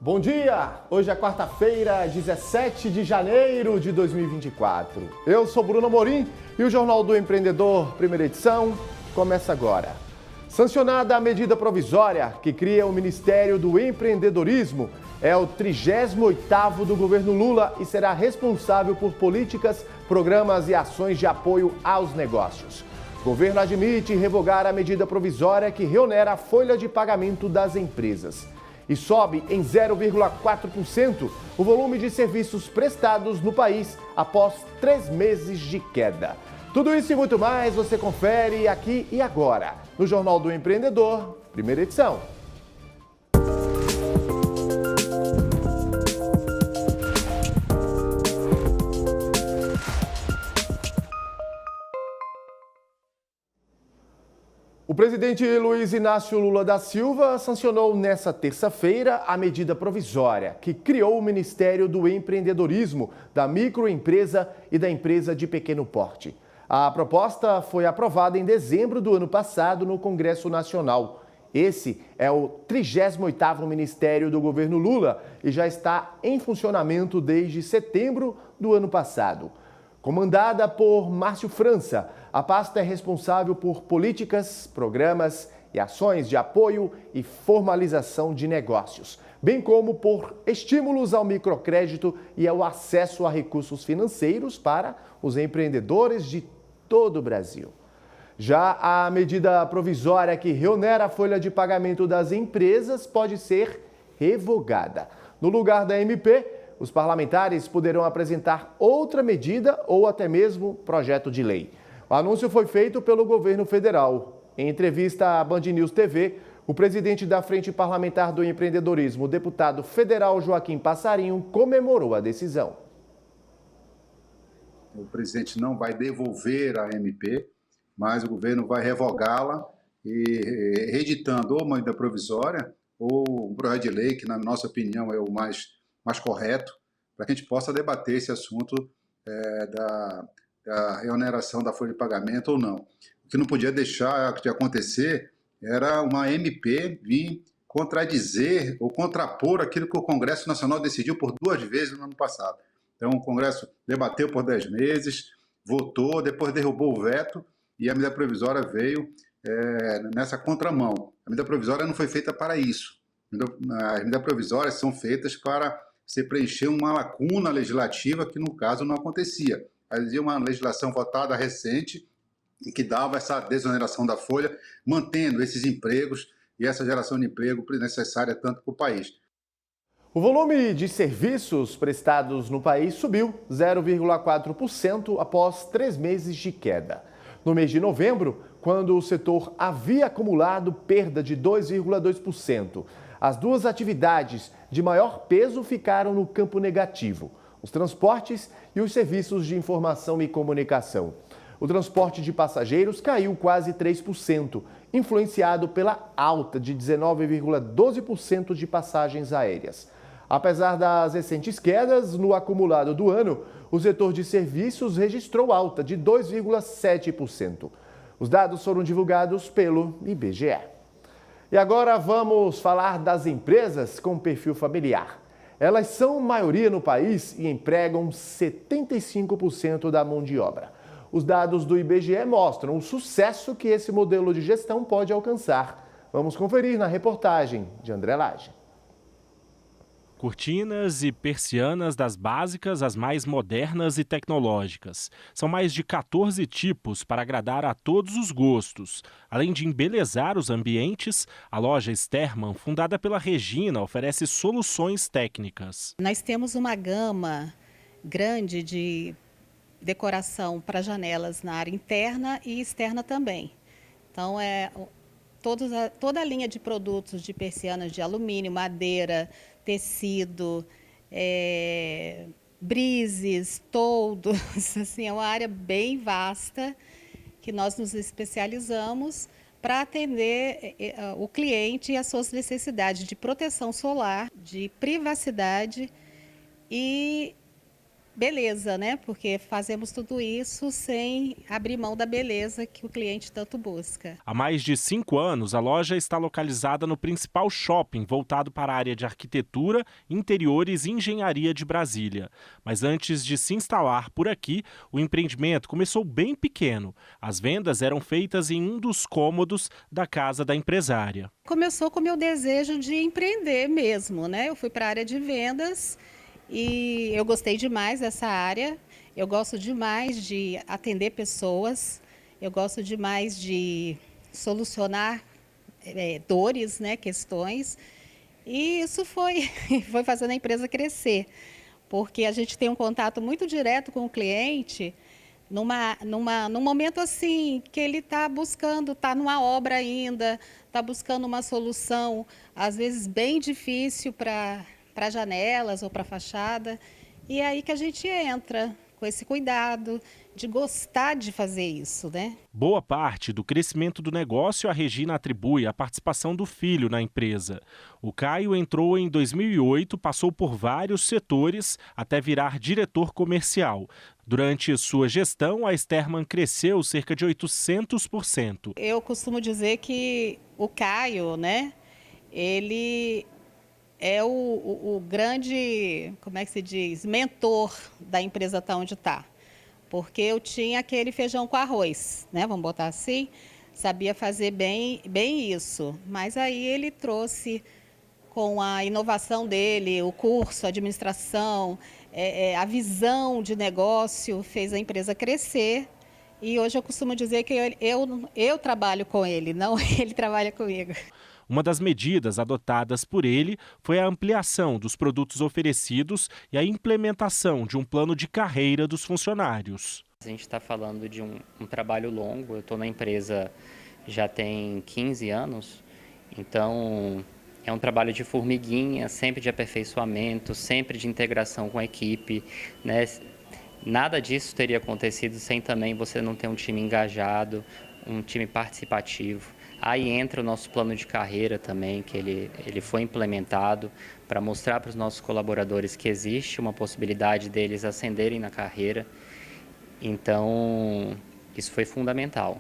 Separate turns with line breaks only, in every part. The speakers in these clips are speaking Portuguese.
Bom dia! Hoje é quarta-feira, 17 de janeiro de 2024. Eu sou Bruno Amorim e o Jornal do Empreendedor, primeira edição, começa agora. Sancionada a medida provisória que cria o Ministério do Empreendedorismo, é o 38º do governo Lula e será responsável por políticas, programas e ações de apoio aos negócios. O governo admite revogar a medida provisória que reonera a folha de pagamento das empresas. E sobe em 0,4% o volume de serviços prestados no país após 3 meses de queda. Tudo isso e muito mais você confere aqui e agora, no Jornal do Empreendedor, primeira edição. O presidente Luiz Inácio Lula da Silva sancionou nesta terça-feira a medida provisória que criou o Ministério do Empreendedorismo, da microempresa e da empresa de pequeno porte. A proposta foi aprovada em dezembro do ano passado no Congresso Nacional. Esse é o 38º Ministério do governo Lula e já está em funcionamento desde setembro do ano passado. Comandada por Márcio França, a pasta é responsável por políticas, programas e ações de apoio e formalização de negócios, bem como por estímulos ao microcrédito e ao acesso a recursos financeiros para os empreendedores de todo o Brasil. Já a medida provisória que reonera a folha de pagamento das empresas pode ser revogada. No lugar da MP, os parlamentares poderão apresentar outra medida ou até mesmo projeto de lei. O anúncio foi feito pelo governo federal. Em entrevista à Band News TV, o presidente da Frente Parlamentar do Empreendedorismo, o deputado federal Joaquim Passarinho, comemorou a decisão.
O presidente não vai devolver a MP, mas o governo vai revogá-la e reeditando ou uma medida provisória ou um projeto de lei, que na nossa opinião é o mais correto, para que a gente possa debater esse assunto da reoneração da folha de pagamento ou não. O que não podia deixar de acontecer era uma MP vir contradizer ou contrapor aquilo que o Congresso Nacional decidiu por 2 vezes no ano passado. Então, o Congresso debateu por 10 meses, votou, depois derrubou o veto e a medida provisória veio nessa contramão. A medida provisória não foi feita para isso. As medidas provisórias são feitas para você preencher uma lacuna legislativa que, no caso, não acontecia. Havia uma legislação votada recente que dava essa desoneração da folha, mantendo esses empregos e essa geração de emprego necessária tanto para o país.
O volume de serviços prestados no país subiu 0,4% após 3 meses de queda. No mês de novembro, quando o setor havia acumulado perda de 2,2%, as 2 atividades de maior peso ficaram no campo negativo: os transportes e os serviços de informação e comunicação. O transporte de passageiros caiu quase 3%, influenciado pela alta de 19,12% de passagens aéreas. Apesar das recentes quedas no acumulado do ano, o setor de serviços registrou alta de 2,7%. Os dados foram divulgados pelo IBGE. E agora vamos falar das empresas com perfil familiar. Elas são maioria no país e empregam 75% da mão de obra. Os dados do IBGE mostram o sucesso que esse modelo de gestão pode alcançar. Vamos conferir na reportagem de André Lage.
Cortinas e persianas das básicas às mais modernas e tecnológicas. São mais de 14 tipos para agradar a todos os gostos. Além de embelezar os ambientes, a loja Sterman, fundada pela Regina, oferece soluções técnicas.
Nós temos uma gama grande de decoração para janelas na área interna e externa também. Então, toda a linha de produtos de persianas de alumínio, madeira, tecido, brises, toldos, assim, é uma área bem vasta que nós nos especializamos para atender o cliente e as suas necessidades de proteção solar, de privacidade e beleza, né? Porque fazemos tudo isso sem abrir mão da beleza que o cliente tanto busca.
Há mais de 5 anos, a loja está localizada no principal shopping voltado para a área de arquitetura, interiores e engenharia de Brasília. Mas antes de se instalar por aqui, o empreendimento começou bem pequeno. As vendas eram feitas em um dos cômodos da casa da empresária.
Começou com o meu desejo de empreender mesmo, né? Eu fui para a área de vendas e eu gostei demais dessa área. Eu gosto demais de atender pessoas, eu gosto demais de solucionar dores, né, questões. E isso foi fazendo a empresa crescer, porque a gente tem um contato muito direto com o cliente num momento assim que ele está buscando, está numa obra ainda, está buscando uma solução, às vezes bem difícil para janelas ou para fachada. E é aí que a gente entra com esse cuidado de gostar de fazer isso, né?
Boa parte do crescimento do negócio a Regina atribui à participação do filho na empresa. O Caio entrou em 2008, passou por vários setores até virar diretor comercial. Durante sua gestão, a Sterman cresceu cerca de 800%.
Eu costumo dizer que o Caio, né, ele é o grande, como é que se diz, mentor da empresa tá onde está. Porque eu tinha aquele feijão com arroz, né? Vamos botar assim, sabia fazer bem isso. Mas aí ele trouxe, com a inovação dele, o curso, a administração, a visão de negócio, fez a empresa crescer. E hoje eu costumo dizer que eu trabalho com ele, não ele trabalha comigo.
Uma das medidas adotadas por ele foi a ampliação dos produtos oferecidos e a implementação de um plano de carreira dos funcionários.
A gente está falando de um trabalho longo. Eu estou na empresa já tem 15 anos, então é um trabalho de formiguinha, sempre de aperfeiçoamento, sempre de integração com a equipe, né? Nada disso teria acontecido sem também você não ter um time engajado, um time participativo. Aí entra o nosso plano de carreira também, que ele foi implementado para mostrar para os nossos colaboradores que existe uma possibilidade deles ascenderem na carreira. Então, isso foi fundamental.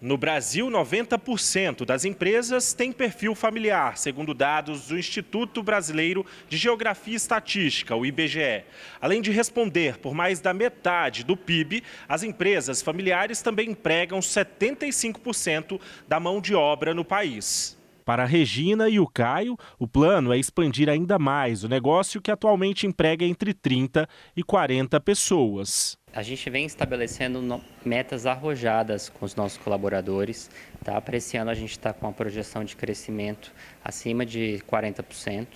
No Brasil, 90% das empresas têm perfil familiar, segundo dados do Instituto Brasileiro de Geografia e Estatística, o IBGE. Além de responder por mais da metade do PIB, as empresas familiares também empregam 75% da mão de obra no país. Para a Regina e o Caio, o plano é expandir ainda mais o negócio, que atualmente emprega entre 30 e 40 pessoas.
A gente vem estabelecendo metas arrojadas com os nossos colaboradores. Tá? Para esse ano a gente está com uma projeção de crescimento acima de 40%.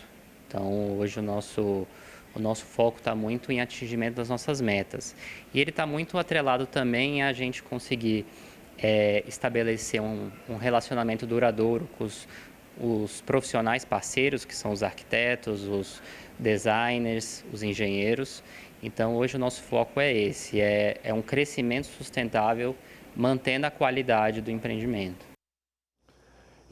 Então hoje o nosso foco está muito em atingimento das nossas metas. E ele está muito atrelado também a gente conseguir estabelecer um relacionamento duradouro com os profissionais parceiros, que são os arquitetos, os designers, os engenheiros. Então, hoje o nosso foco é esse, é um crescimento sustentável, mantendo a qualidade do empreendimento.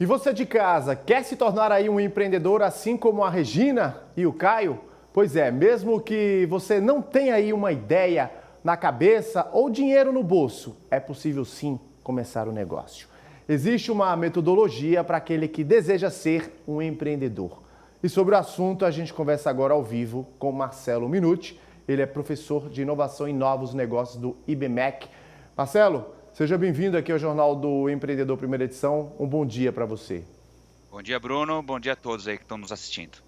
E você de casa, quer se tornar aí um empreendedor assim como a Regina e o Caio? Pois é, mesmo que você não tenha aí uma ideia na cabeça ou dinheiro no bolso, é possível sim começar o negócio. Existe uma metodologia para aquele que deseja ser um empreendedor. E sobre o assunto a gente conversa agora ao vivo com Marcelo Minuti. Ele é professor de inovação em novos negócios do IBMEC. Marcelo, seja bem-vindo aqui ao Jornal do Empreendedor, primeira edição. Um bom dia para você.
Bom dia, Bruno. Bom dia a todos aí que estão nos assistindo.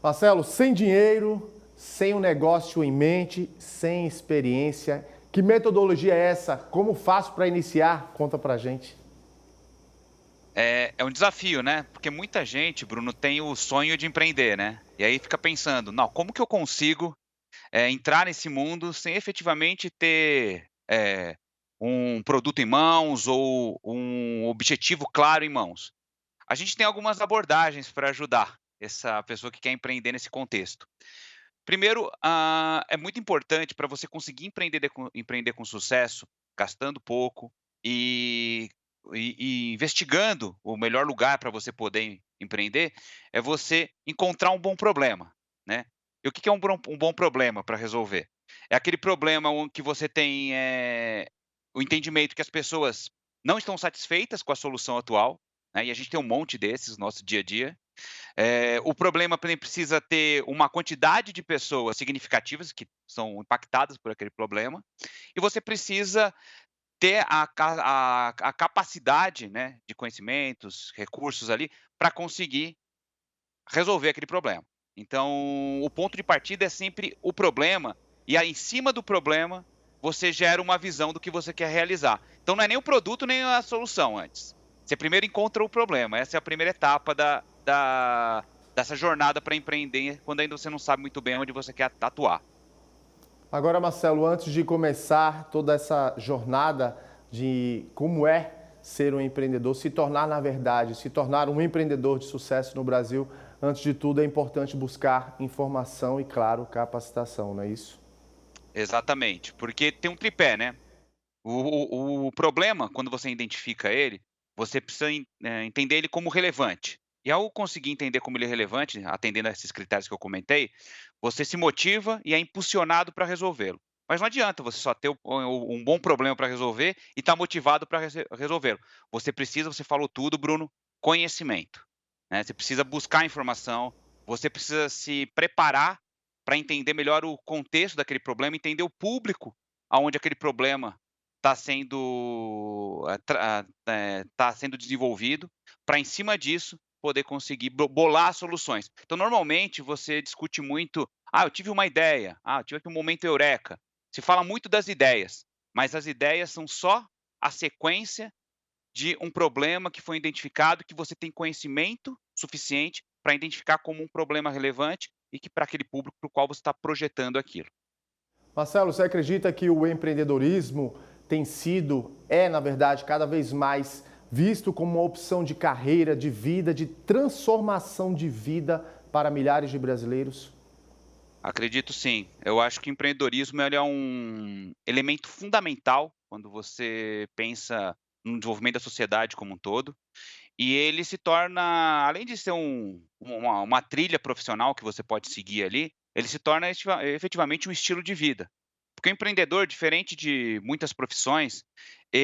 Marcelo, sem dinheiro, sem um negócio em mente, sem experiência, que metodologia é essa? Como faço para iniciar? Conta pra gente.
É um desafio, né? Porque muita gente, Bruno, tem o sonho de empreender, né? E aí fica pensando, não, como que eu consigo entrar nesse mundo sem efetivamente ter um produto em mãos ou um objetivo claro em mãos? A gente tem algumas abordagens para ajudar essa pessoa que quer empreender nesse contexto. Primeiro, é muito importante para você conseguir empreender com sucesso, gastando pouco e investigando o melhor lugar para você poder empreender, é você encontrar um bom problema, né? E o que é um bom problema para resolver? É aquele problema que você tem o entendimento que as pessoas não estão satisfeitas com a solução atual, né, e a gente tem um monte desses no nosso dia a dia. O problema também precisa ter uma quantidade de pessoas significativas que são impactadas por aquele problema, e você precisa ter a capacidade, né, de conhecimentos, recursos ali, para conseguir resolver aquele problema. Então, o ponto de partida é sempre o problema, e aí em cima do problema, você gera uma visão do que você quer realizar. Então não é nem o produto, nem a solução antes. Você primeiro encontra o problema, essa é a primeira etapa dessa jornada para empreender, quando ainda você não sabe muito bem onde você quer atuar.
Agora, Marcelo, antes de começar toda essa jornada de como é ser um empreendedor, se tornar, na verdade, se tornar um empreendedor de sucesso no Brasil, antes de tudo é importante buscar informação e, claro, capacitação, não é isso?
Exatamente, porque tem um tripé, né? O problema, quando você identifica ele, você precisa entender ele como relevante. E ao conseguir entender como ele é relevante, atendendo a esses critérios que eu comentei, você se motiva e é impulsionado para resolvê-lo. Mas não adianta você só ter um bom problema para resolver e estar motivado para resolvê-lo. Você falou tudo, Bruno, conhecimento, né? Você precisa buscar informação, você precisa se preparar para entender melhor o contexto daquele problema, entender o público aonde aquele problema está sendo desenvolvido, para em cima disso poder conseguir bolar soluções. Então, normalmente, você discute muito, eu tive uma ideia, eu tive aqui um momento eureka. Se fala muito das ideias, mas as ideias são só a sequência de um problema que foi identificado, que você tem conhecimento suficiente para identificar como um problema relevante e que para aquele público para o qual você está projetando aquilo.
Marcelo, você acredita que o empreendedorismo na verdade, cada vez mais visto como uma opção de carreira, de vida, de transformação de vida para milhares de brasileiros?
Acredito sim. Eu acho que o empreendedorismo ele é um elemento fundamental quando você pensa no desenvolvimento da sociedade como um todo. E ele se torna, além de ser uma trilha profissional que você pode seguir ali, ele se torna efetivamente um estilo de vida. Porque o empreendedor, diferente de muitas profissões, o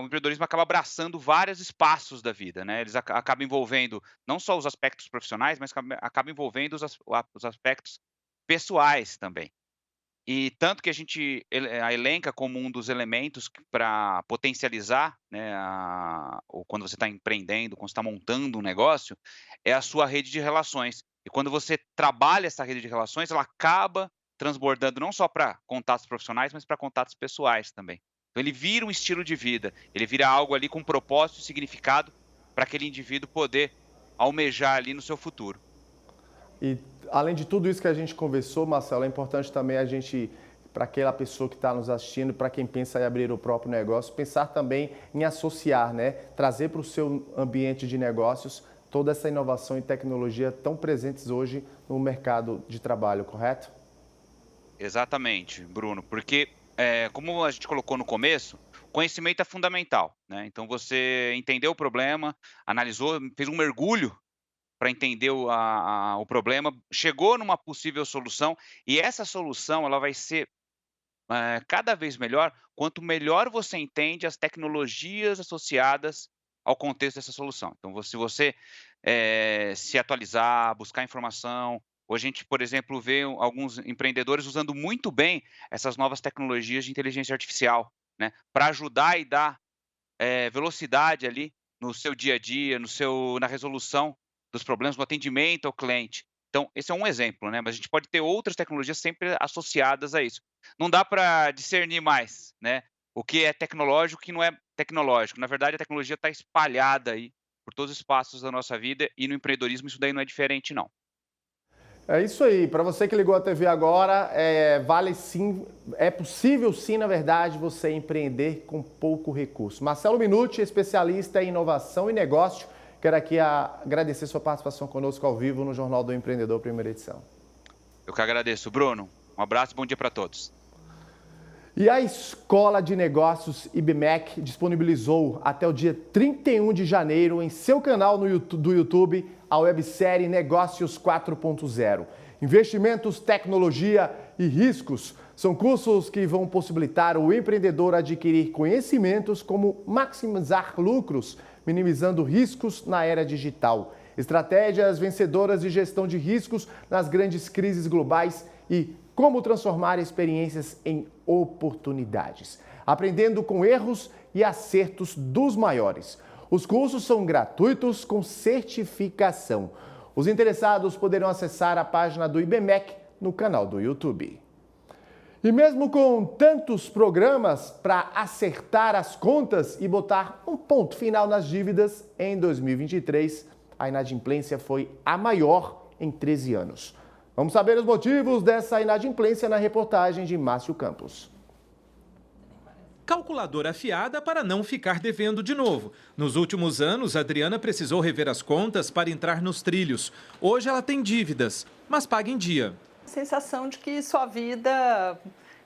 empreendedorismo acaba abraçando vários espaços da vida, né? Eles acabam envolvendo não só os aspectos profissionais, mas acaba envolvendo os aspectos pessoais também. E tanto que a gente elenca como um dos elementos para potencializar, né, ou quando você está empreendendo, quando você está montando um negócio, é a sua rede de relações. E quando você trabalha essa rede de relações, ela acaba transbordando não só para contatos profissionais, mas para contatos pessoais também. Então ele vira um estilo de vida, ele vira algo ali com propósito e significado para aquele indivíduo poder almejar ali no seu futuro.
E além de tudo isso que a gente conversou, Marcelo, é importante também a gente, para aquela pessoa que está nos assistindo, para quem pensa em abrir o próprio negócio, pensar também em associar, né? Trazer para o seu ambiente de negócios toda essa inovação e tecnologia tão presentes hoje no mercado de trabalho, correto?
Exatamente, Bruno, porque como a gente colocou no começo, conhecimento é fundamental, né? Então você entendeu o problema, analisou, fez um mergulho para entender o problema, chegou numa possível solução e essa solução ela vai ser cada vez melhor quanto melhor você entende as tecnologias associadas ao contexto dessa solução. Então, se você se atualizar, buscar informação, hoje a gente, por exemplo, vê alguns empreendedores usando muito bem essas novas tecnologias de inteligência artificial, né, para ajudar e dar velocidade ali no seu dia a dia, na resolução dos problemas, no atendimento ao cliente. Então, esse é um exemplo, né? Mas a gente pode ter outras tecnologias sempre associadas a isso. Não dá para discernir mais, né? O que é tecnológico e o que não é tecnológico. Na verdade, a tecnologia está espalhada aí por todos os espaços da nossa vida e no empreendedorismo isso daí não é diferente, não.
É isso aí. Para você que ligou a TV agora, vale sim, é possível sim, na verdade, você empreender com pouco recurso. Marcelo Minuti, especialista em inovação e negócio. Quero aqui agradecer sua participação conosco ao vivo no Jornal do Empreendedor, primeira edição.
Eu que agradeço, Bruno. Um abraço e bom dia para todos.
E a Escola de Negócios IBMEC disponibilizou até o dia 31 de janeiro em seu canal do YouTube a websérie Negócios 4.0. Investimentos, tecnologia e riscos. São cursos que vão possibilitar o empreendedor adquirir conhecimentos como maximizar lucros, minimizando riscos na era digital, estratégias vencedoras de gestão de riscos nas grandes crises globais e como transformar experiências em oportunidades, aprendendo com erros e acertos dos maiores. Os cursos são gratuitos com certificação. Os interessados poderão acessar a página do IBMEC no canal do YouTube. E mesmo com tantos programas para acertar as contas e botar um ponto final nas dívidas, em 2023, a inadimplência foi a maior em 13 anos. Vamos saber os motivos dessa inadimplência na reportagem de Márcio Campos.
Calculadora afiada para não ficar devendo de novo. Nos últimos anos, Adriana precisou rever as contas para entrar nos trilhos. Hoje ela tem dívidas, mas paga em dia.
Sensação de que sua vida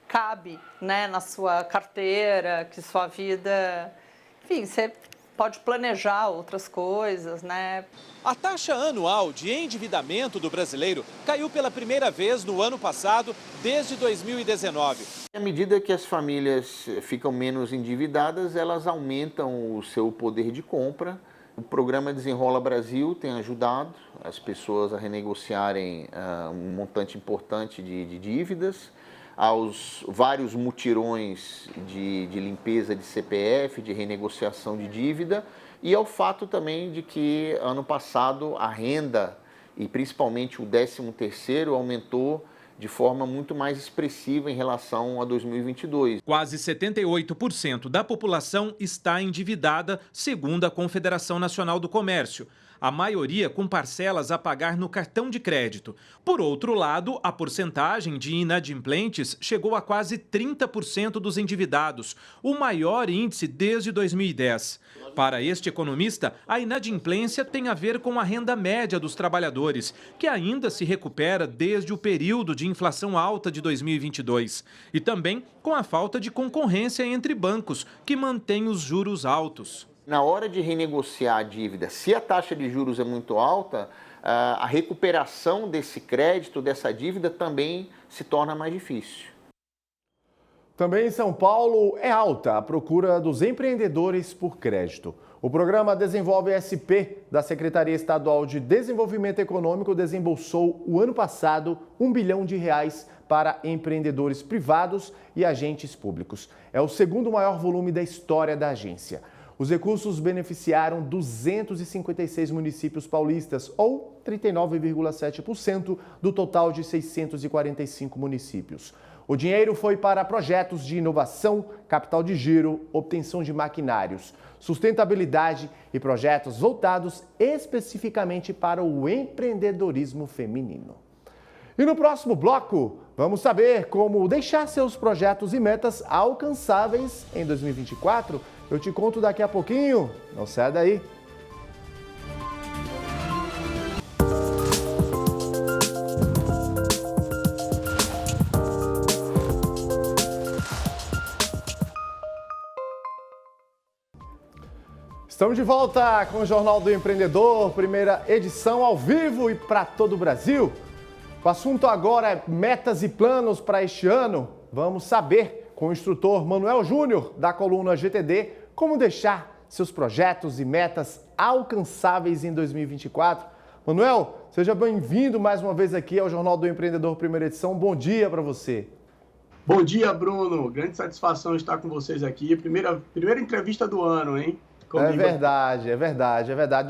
cabe, né, na sua carteira, que sua vida... Enfim, você pode planejar outras coisas, né?
A taxa anual de endividamento do brasileiro caiu pela primeira vez no ano passado, desde 2019.
À medida que as famílias ficam menos endividadas, elas aumentam o seu poder de compra. O programa Desenrola Brasil tem ajudado as pessoas a renegociarem um montante importante de dívidas, aos vários mutirões de limpeza de CPF, de renegociação de dívida, e ao fato também de que ano passado a renda e principalmente o 13º aumentou de forma muito mais expressiva em relação a 2022.
Quase 78% da população está endividada, segundo a Confederação Nacional do Comércio. A maioria com parcelas a pagar no cartão de crédito. Por outro lado, a porcentagem de inadimplentes chegou a quase 30% dos endividados, o maior índice desde 2010. Para este economista, a inadimplência tem a ver com a renda média dos trabalhadores, que ainda se recupera desde o período de inflação alta de 2022. E também com a falta de concorrência entre bancos, que mantém os juros altos.
Na hora de renegociar a dívida, se a taxa de juros é muito alta, a recuperação desse crédito, dessa dívida, também se torna mais difícil.
Também em São Paulo é alta a procura dos empreendedores por crédito. O programa Desenvolve SP da Secretaria Estadual de Desenvolvimento Econômico desembolsou o ano passado R$ 1 bilhão para empreendedores privados e agentes públicos. É o segundo maior volume da história da agência. Os recursos beneficiaram 256 municípios paulistas, ou 39,7% do total de 645 municípios. O dinheiro foi para projetos de inovação, capital de giro, obtenção de maquinários, sustentabilidade e projetos voltados especificamente para o empreendedorismo feminino. E no próximo bloco, vamos saber como deixar seus projetos e metas alcançáveis em 2024. Eu te conto daqui a pouquinho, não sai daí. Estamos de volta com o Jornal do Empreendedor, primeira edição ao vivo e para todo o Brasil. O assunto agora é metas e planos para este ano. Vamos saber com o instrutor Manuel Júnior, da coluna GTD, como deixar seus projetos e metas alcançáveis em 2024. Manuel, seja bem-vindo mais uma vez aqui ao Jornal do Empreendedor, primeira edição. Bom dia para você.
Bom dia, Bruno. Grande satisfação estar com vocês aqui. Primeira entrevista do ano, hein?
Comigo. É verdade.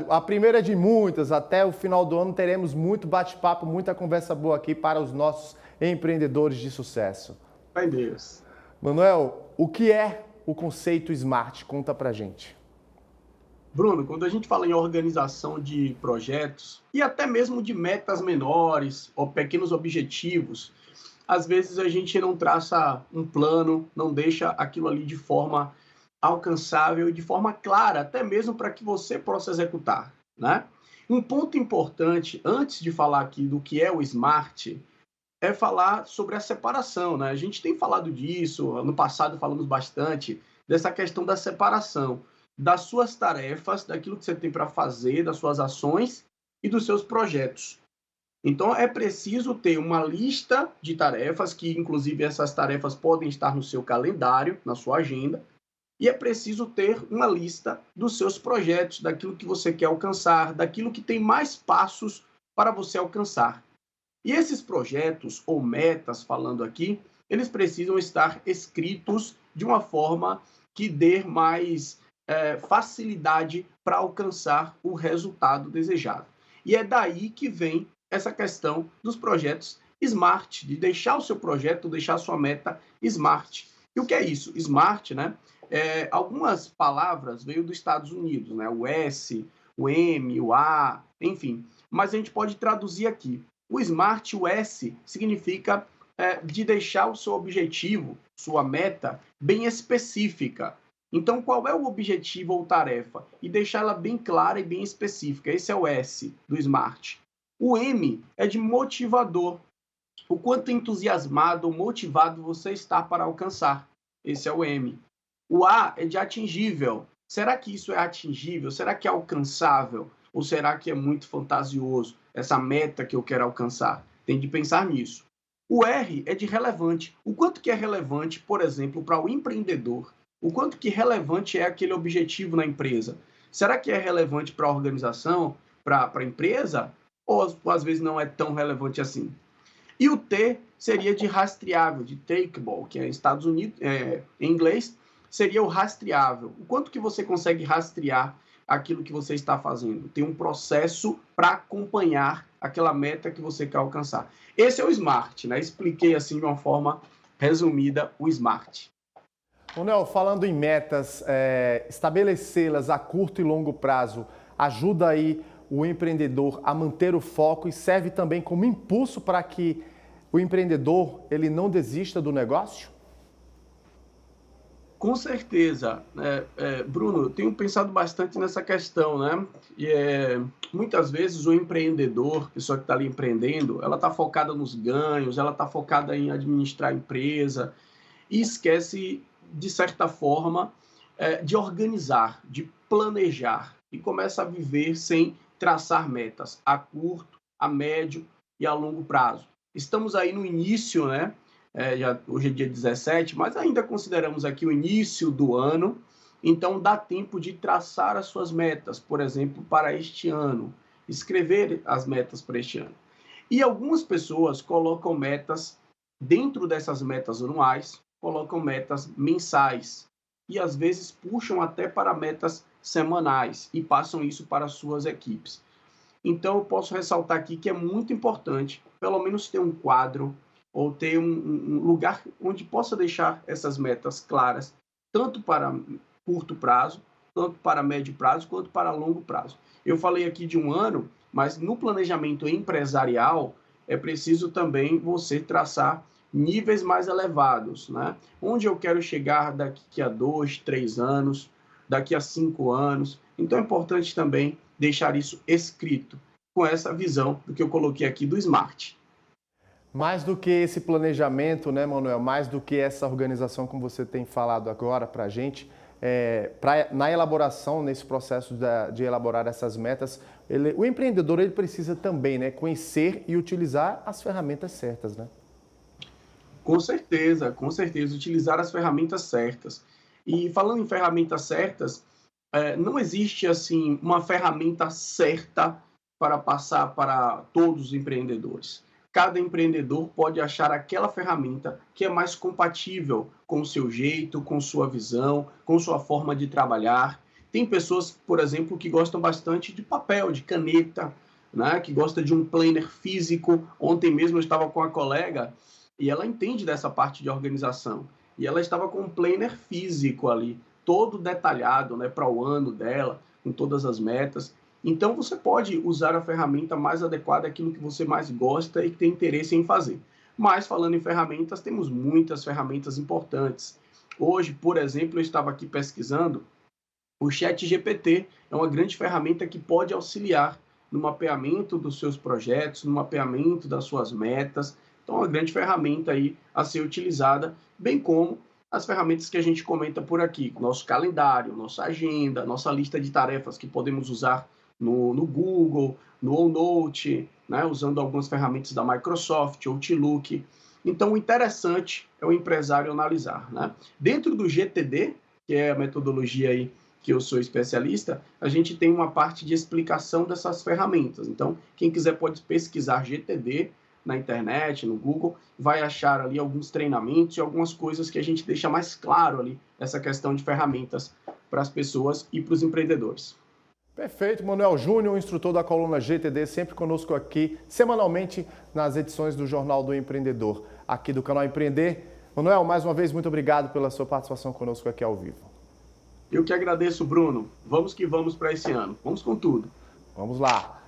A primeira de muitas. Até o final do ano teremos muito bate-papo, muita conversa boa aqui para os nossos empreendedores de sucesso.
Ai, Deus.
Manuel, o que é o conceito SMART? Conta pra gente.
Bruno, quando a gente fala em organização de projetos e até mesmo de metas menores ou pequenos objetivos, às vezes a gente não traça um plano, não deixa aquilo ali de forma alcançável e de forma clara, até mesmo para que você possa executar, né? Um ponto importante, antes de falar aqui do que é o SMART, é falar sobre a separação, né? A gente tem falado disso, no passado falamos bastante dessa questão da separação das suas tarefas, daquilo que você tem para fazer, das suas ações e dos seus projetos. Então, é preciso ter uma lista de tarefas, que inclusive essas tarefas podem estar no seu calendário, na sua agenda, e é preciso ter uma lista dos seus projetos, daquilo que você quer alcançar, daquilo que tem mais passos para você alcançar. E esses projetos ou metas, falando aqui, eles precisam estar escritos de uma forma que dê mais facilidade para alcançar o resultado desejado. E é daí que vem essa questão dos projetos SMART, de deixar o seu projeto, deixar a sua meta SMART. E o que é isso? SMART, né? Algumas palavras veio dos Estados Unidos, né? O S, o M, o A, enfim. Mas a gente pode traduzir aqui. O SMART, o S, significa de deixar o seu objetivo, sua meta, bem específica. Então, qual é o objetivo ou tarefa? E deixá-la bem clara e bem específica. Esse é o S do SMART. O M é de motivador. O quanto entusiasmado ou motivado você está para alcançar. Esse é o M. O A é de atingível. Será que isso é atingível? Será que é alcançável? Ou será que é muito fantasioso? Essa meta que eu quero alcançar? Tem de pensar nisso. O R é de relevante. O quanto que é relevante, por exemplo, para o empreendedor? O quanto que relevante é aquele objetivo na empresa? Será que é relevante para a organização, para a empresa? Ou às vezes não é tão relevante assim? E o T seria de rastreável, de trackable, que é Estados Unidos, em inglês, seria o rastreável. O quanto que você consegue rastrear aquilo que você está fazendo? Tem um processo para acompanhar aquela meta que você quer alcançar. Esse é o SMART, né? Expliquei assim de uma forma resumida o SMART.
Nel, falando em metas, estabelecê-las a curto e longo prazo ajuda aí o empreendedor a manter o foco e serve também como impulso para que o empreendedor ele não desista do negócio?
Com certeza. Bruno, eu tenho pensado bastante nessa questão, né? Muitas vezes o empreendedor, a pessoa que está ali empreendendo, ela está focada nos ganhos, ela está focada em administrar a empresa e esquece, de certa forma, de organizar, de planejar e começa a viver sem traçar metas a curto, a médio e a longo prazo. Estamos aí no início, né? Hoje é dia 17, mas ainda consideramos aqui o início do ano, então dá tempo de traçar as suas metas, por exemplo, para este ano, escrever as metas para este ano. E algumas pessoas colocam metas dentro dessas metas anuais, colocam metas mensais e às vezes puxam até para metas semanais e passam isso para as suas equipes. Então eu posso ressaltar aqui que é muito importante, pelo menos ter um quadro ou ter um lugar onde possa deixar essas metas claras, tanto para curto prazo, tanto para médio prazo, quanto para longo prazo. Eu falei aqui de um ano, mas no planejamento empresarial é preciso também você traçar níveis mais elevados, né? Onde eu quero chegar daqui a 2, 3 anos, daqui a 5 anos. Então é importante também deixar isso escrito, com essa visão do que eu coloquei aqui do SMART.
Mais do que esse planejamento, né, Manuel? Mais do que essa organização, como você tem falado agora para a gente, na elaboração, nesse processo de elaborar essas metas, o empreendedor ele precisa também, né, conhecer e utilizar as ferramentas certas, né?
Com certeza, utilizar as ferramentas certas. E falando em ferramentas certas, não existe assim uma ferramenta certa para passar para todos os empreendedores. Cada empreendedor pode achar aquela ferramenta que é mais compatível com o seu jeito, com sua visão, com sua forma de trabalhar. Tem pessoas, por exemplo, que gostam bastante de papel, de caneta, né? Que gosta de um planner físico. Ontem mesmo eu estava com uma colega e ela entende dessa parte de organização. E ela estava com um planner físico ali, todo detalhado, né, para o ano dela, com todas as metas. Então, você pode usar a ferramenta mais adequada àquilo que você mais gosta e que tem interesse em fazer. Mas, falando em ferramentas, temos muitas ferramentas importantes. Hoje, por exemplo, eu estava aqui pesquisando, o ChatGPT é uma grande ferramenta que pode auxiliar no mapeamento dos seus projetos, no mapeamento das suas metas. Então, é uma grande ferramenta aí a ser utilizada, bem como as ferramentas que a gente comenta por aqui, nosso calendário, nossa agenda, nossa lista de tarefas que podemos usar no Google, no OneNote, né, usando algumas ferramentas da Microsoft, Outlook. Então, o interessante é o empresário analisar, né? Dentro do GTD, que é a metodologia aí que eu sou especialista, a gente tem uma parte de explicação dessas ferramentas. Então, quem quiser pode pesquisar GTD na internet, no Google, vai achar ali alguns treinamentos e algumas coisas que a gente deixa mais claro ali, essa questão de ferramentas para as pessoas e para os empreendedores.
Perfeito, Manuel Júnior, instrutor da coluna GTD, sempre conosco aqui, semanalmente, nas edições do Jornal do Empreendedor, aqui do canal Empreender. Manuel, mais uma vez, muito obrigado pela sua participação conosco aqui ao vivo.
Eu que agradeço, Bruno. Vamos que vamos para esse ano. Vamos com tudo.
Vamos lá.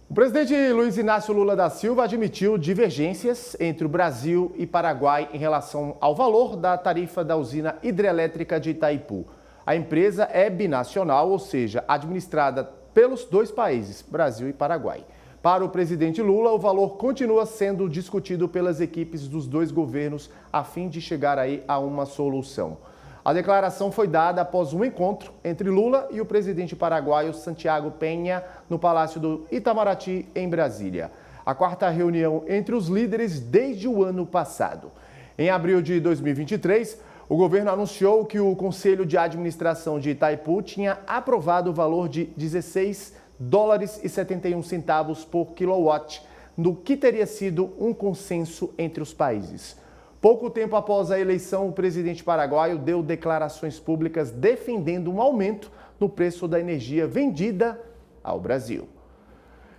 O presidente Luiz Inácio Lula da Silva admitiu divergências entre o Brasil e Paraguai em relação ao valor da tarifa da usina hidrelétrica de Itaipu. A empresa é binacional, ou seja, administrada pelos dois países, Brasil e Paraguai. Para o presidente Lula, o valor continua sendo discutido pelas equipes dos dois governos a fim de chegar aí a uma solução. A declaração foi dada após um encontro entre Lula e o presidente paraguaio Santiago Peña no Palácio do Itamaraty, em Brasília. A quarta reunião entre os líderes desde o ano passado. Em abril de 2023, o governo anunciou que o Conselho de Administração de Itaipu tinha aprovado o valor de $16,71 por quilowatt, no que teria sido um consenso entre os países. Pouco tempo após a eleição, o presidente paraguaio deu declarações públicas defendendo um aumento no preço da energia vendida ao Brasil.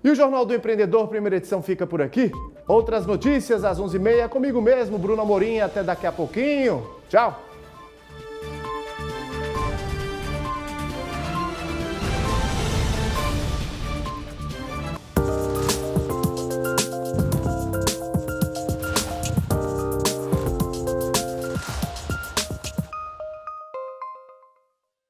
E o Jornal do Empreendedor, primeira edição, fica por aqui. Outras notícias às 11h30, comigo mesmo, Bruno Amorim. Até daqui a pouquinho. Tchau!